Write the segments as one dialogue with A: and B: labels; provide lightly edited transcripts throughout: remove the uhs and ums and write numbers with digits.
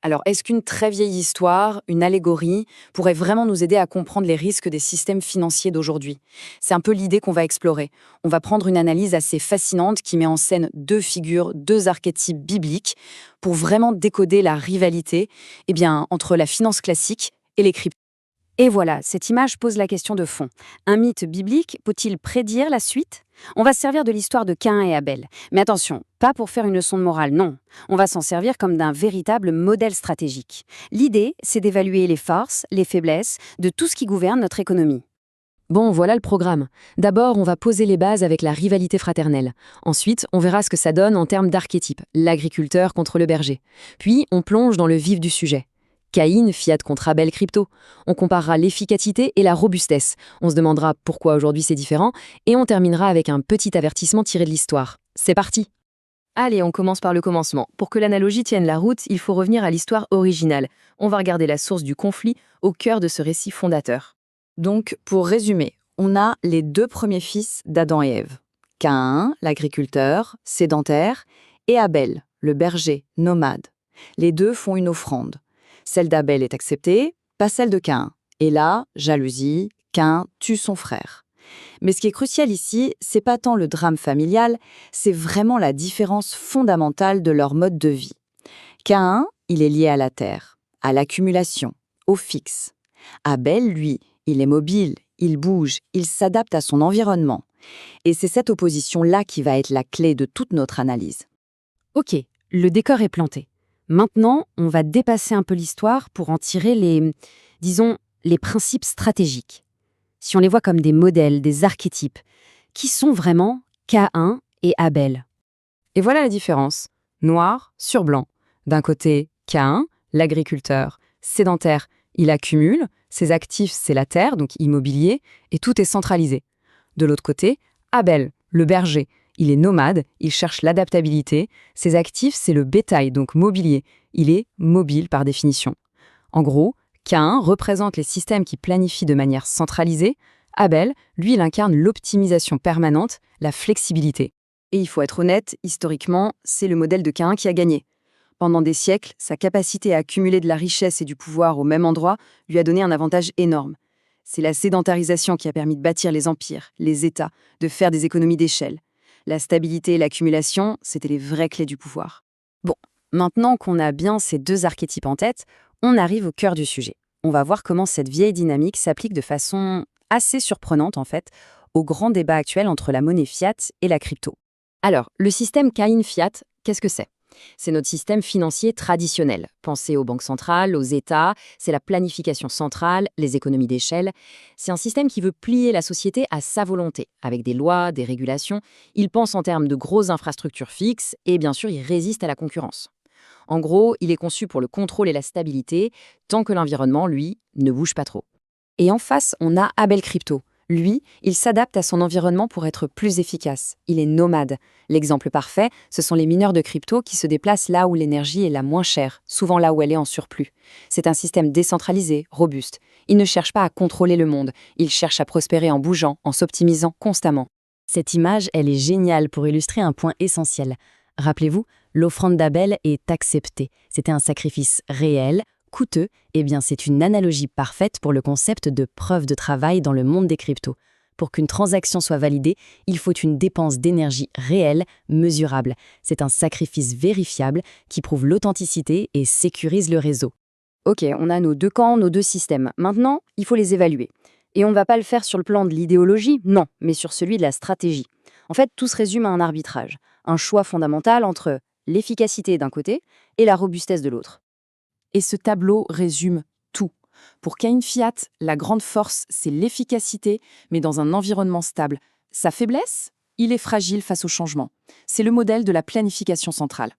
A: Alors, est-ce qu'une très vieille histoire, une allégorie, pourrait vraiment nous aider à comprendre les risques des systèmes financiers d'aujourd'hui? C'est un peu l'idée qu'on va explorer. On va prendre une analyse assez fascinante qui met en scène deux figures, deux archétypes bibliques, pour vraiment décoder la rivalité entre la finance classique et les cryptos. Et voilà, cette image pose la question de fond. Un mythe biblique peut-il prédire la suite? On va se servir de l'histoire de Caïn et Abel. Mais attention, pas pour faire une leçon de morale, non. On va s'en servir comme d'un véritable modèle stratégique. L'idée, c'est d'évaluer les forces, les faiblesses de tout ce qui gouverne notre économie.
B: Bon, voilà le programme. D'abord, on va poser les bases avec la rivalité fraternelle. Ensuite, on verra ce que ça donne en termes d'archétype, l'agriculteur contre le berger. Puis, on plonge dans le vif du sujet. Caïn, fiat contre Abel crypto. On comparera l'efficacité et la robustesse. On se demandera pourquoi aujourd'hui c'est différent. Et on terminera avec un petit avertissement tiré de l'histoire. C'est parti! Allez, on commence par le commencement. Pour que l'analogie tienne la route, il faut revenir à l'histoire originale. On va regarder la source du conflit au cœur de ce récit fondateur.
A: Donc, pour résumer, on a les deux premiers fils d'Adam et Ève. Caïn, l'agriculteur, sédentaire, et Abel, le berger, nomade. Les deux font une offrande. Celle d'Abel est acceptée, pas celle de Caïn. Et là, jalousie, Caïn tue son frère. Mais ce qui est crucial ici, c'est pas tant le drame familial, c'est vraiment la différence fondamentale de leur mode de vie. Caïn, il est lié à la terre, à l'accumulation, au fixe. Abel, lui, il est mobile, il bouge, il s'adapte à son environnement. Et c'est cette opposition-là qui va être la clé de toute notre analyse.
B: Ok, le décor est planté. Maintenant, on va dépasser un peu l'histoire pour en tirer les principes stratégiques. Si on les voit comme des modèles, des archétypes, qui sont vraiment Caïn et Abel? Et voilà la différence. Noir sur blanc. D'un côté, Caïn, l'agriculteur, sédentaire, il accumule, ses actifs c'est la terre, donc immobilier, et tout est centralisé. De l'autre côté, Abel, le berger, il est nomade, il cherche l'adaptabilité, ses actifs c'est le bétail, donc mobilier, il est mobile par définition. En gros, Caïn représente les systèmes qui planifient de manière centralisée, Abel, lui, il incarne l'optimisation permanente, la flexibilité.
A: Et il faut être honnête, historiquement, c'est le modèle de Caïn qui a gagné. Pendant des siècles, sa capacité à accumuler de la richesse et du pouvoir au même endroit lui a donné un avantage énorme. C'est la sédentarisation qui a permis de bâtir les empires, les États, de faire des économies d'échelle. La stabilité et l'accumulation, c'était les vraies clés du pouvoir. Bon, maintenant qu'on a bien ces deux archétypes en tête, on arrive au cœur du sujet. On va voir comment cette vieille dynamique s'applique de façon assez surprenante, en fait, au grand débat actuel entre la monnaie fiat et la crypto. Alors, le système Caïn-Fiat, qu'est-ce que c'est? C'est notre système financier traditionnel. Pensez aux banques centrales, aux États, c'est la planification centrale, les économies d'échelle. C'est un système qui veut plier la société à sa volonté, avec des lois, des régulations. Il pense en termes de grosses infrastructures fixes et bien sûr, il résiste à la concurrence. En gros, il est conçu pour le contrôle et la stabilité, tant que l'environnement, lui, ne bouge pas trop. Et en face, on a Abel Crypto. Lui, il s'adapte à son environnement pour être plus efficace. Il est nomade. L'exemple parfait, ce sont les mineurs de crypto qui se déplacent là où l'énergie est la moins chère, souvent là où elle est en surplus. C'est un système décentralisé, robuste. Il ne cherche pas à contrôler le monde, il cherche à prospérer en bougeant, en s'optimisant constamment. Cette image, elle est géniale pour illustrer un point essentiel. Rappelez-vous, l'offrande d'Abel est acceptée. C'était un sacrifice réel, coûteux, eh bien c'est une analogie parfaite pour le concept de preuve de travail dans le monde des cryptos. Pour qu'une transaction soit validée, il faut une dépense d'énergie réelle, mesurable. C'est un sacrifice vérifiable qui prouve l'authenticité et sécurise le réseau. Ok, on a nos deux camps, nos deux systèmes. Maintenant, il faut les évaluer. Et on ne va pas le faire sur le plan de l'idéologie, non, mais sur celui de la stratégie. En fait, tout se résume à un arbitrage, un choix fondamental entre l'efficacité d'un côté et la robustesse de l'autre. Et ce tableau résume tout. Pour Caïn Fiat, la grande force, c'est l'efficacité, mais dans un environnement stable. Sa faiblesse, il est fragile face au changement. C'est le modèle de la planification centrale.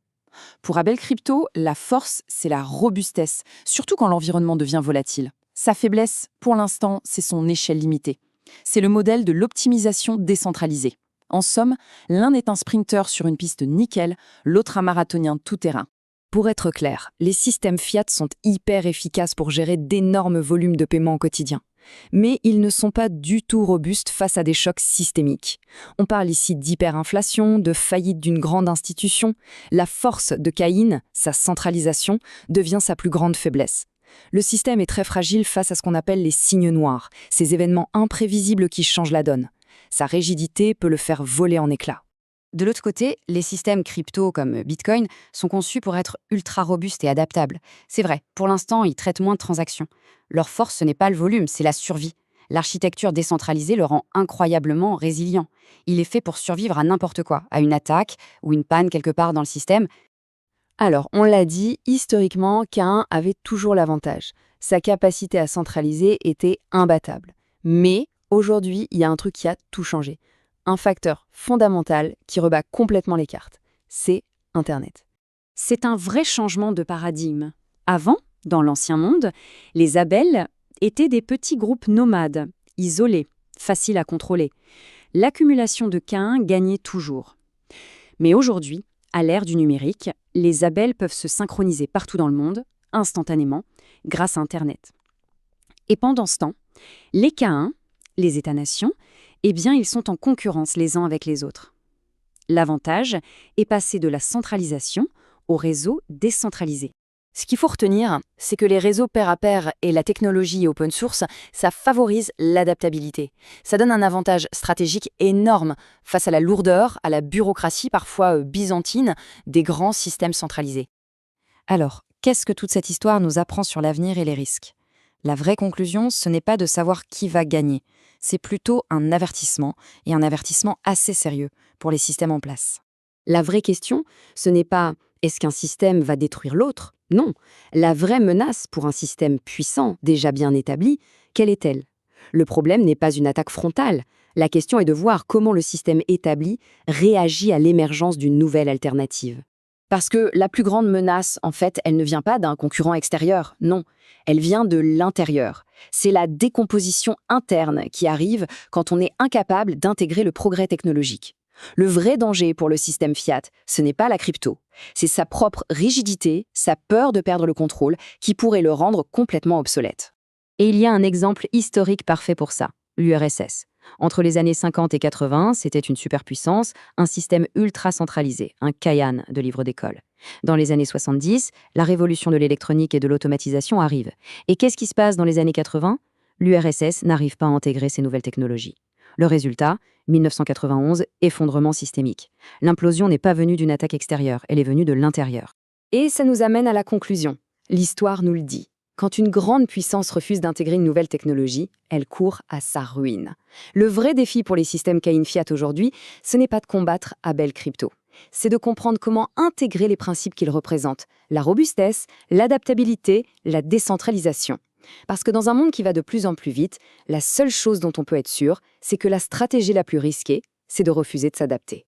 A: Pour Abel Crypto, la force, c'est la robustesse, surtout quand l'environnement devient volatile. Sa faiblesse, pour l'instant, c'est son échelle limitée. C'est le modèle de l'optimisation décentralisée. En somme, l'un est un sprinter sur une piste nickel, l'autre un marathonien tout-terrain. Pour être clair, les systèmes fiat sont hyper efficaces pour gérer d'énormes volumes de paiement au quotidien. mais ils ne sont pas du tout robustes face à des chocs systémiques. On parle ici d'hyperinflation, de faillite d'une grande institution. La force de Caïn, sa centralisation, devient sa plus grande faiblesse. Le système est très fragile face à ce qu'on appelle les signes noirs, ces événements imprévisibles qui changent la donne. Sa rigidité peut le faire voler en éclats. De l'autre côté, les systèmes crypto comme Bitcoin sont conçus pour être ultra robustes et adaptables. C'est vrai, pour l'instant, ils traitent moins de transactions. Leur force, ce n'est pas le volume, c'est la survie. L'architecture décentralisée le rend incroyablement résilient. Il est fait pour survivre à n'importe quoi, à une attaque ou une panne quelque part dans le système. Alors, on l'a dit, historiquement, Caïn avait toujours l'avantage. Sa capacité à centraliser était imbattable. Mais aujourd'hui, il y a un truc qui a tout changé. Un facteur fondamental qui rebat complètement les cartes. C'est Internet.
B: C'est un vrai changement de paradigme. Avant, dans l'ancien monde, les Abel étaient des petits groupes nomades, isolés, faciles à contrôler. L'accumulation de Caïn gagnait toujours. Mais aujourd'hui, à l'ère du numérique, les Abel peuvent se synchroniser partout dans le monde, instantanément, grâce à Internet. Et pendant ce temps, les Caïns, les États-nations, eh bien, ils sont en concurrence les uns avec les autres. L'avantage est passé de la centralisation au réseau décentralisé.
A: Ce qu'il faut retenir, c'est que les réseaux pair à pair et la technologie open source, ça favorise l'adaptabilité. Ça donne un avantage stratégique énorme face à la lourdeur, à la bureaucratie parfois byzantine des grands systèmes centralisés. Alors, qu'est-ce que toute cette histoire nous apprend sur l'avenir et les risques ? La vraie conclusion, ce n'est pas de savoir qui va gagner. C'est plutôt un avertissement, et un avertissement assez sérieux pour les systèmes en place. La vraie question, ce n'est pas « est-ce qu'un système va détruire l'autre ?» Non. La vraie menace pour un système puissant, déjà bien établi, quelle est-elle ? Le problème n'est pas une attaque frontale. La question est de voir comment le système établi réagit à l'émergence d'une nouvelle alternative. Parce que la plus grande menace, en fait, elle ne vient pas d'un concurrent extérieur, non. Elle vient de l'intérieur. C'est la décomposition interne qui arrive quand on est incapable d'intégrer le progrès technologique. Le vrai danger pour le système fiat, ce n'est pas la crypto. C'est sa propre rigidité, sa peur de perdre le contrôle, qui pourrait le rendre complètement obsolète.
B: Et il y a un exemple historique parfait pour ça, l'URSS. Entre les années 50 et 80, c'était une superpuissance, un système ultra centralisé, un Kayan de livre d'école. Dans les années 70, la révolution de l'électronique et de l'automatisation arrive. Et qu'est-ce qui se passe dans les années 80 ? L'URSS n'arrive pas à intégrer ces nouvelles technologies. Le résultat, 1991, effondrement systémique. L'implosion n'est pas venue d'une attaque extérieure, elle est venue de l'intérieur.
A: Et ça nous amène à la conclusion. L'histoire nous le dit. Quand une grande puissance refuse d'intégrer une nouvelle technologie, elle court à sa ruine. Le vrai défi pour les systèmes Caïn Fiat aujourd'hui, ce n'est pas de combattre Abel Crypto. C'est de comprendre comment intégrer les principes qu'ils représentent, la robustesse, l'adaptabilité, la décentralisation. Parce que dans un monde qui va de plus en plus vite, la seule chose dont on peut être sûr, c'est que la stratégie la plus risquée, c'est de refuser de s'adapter.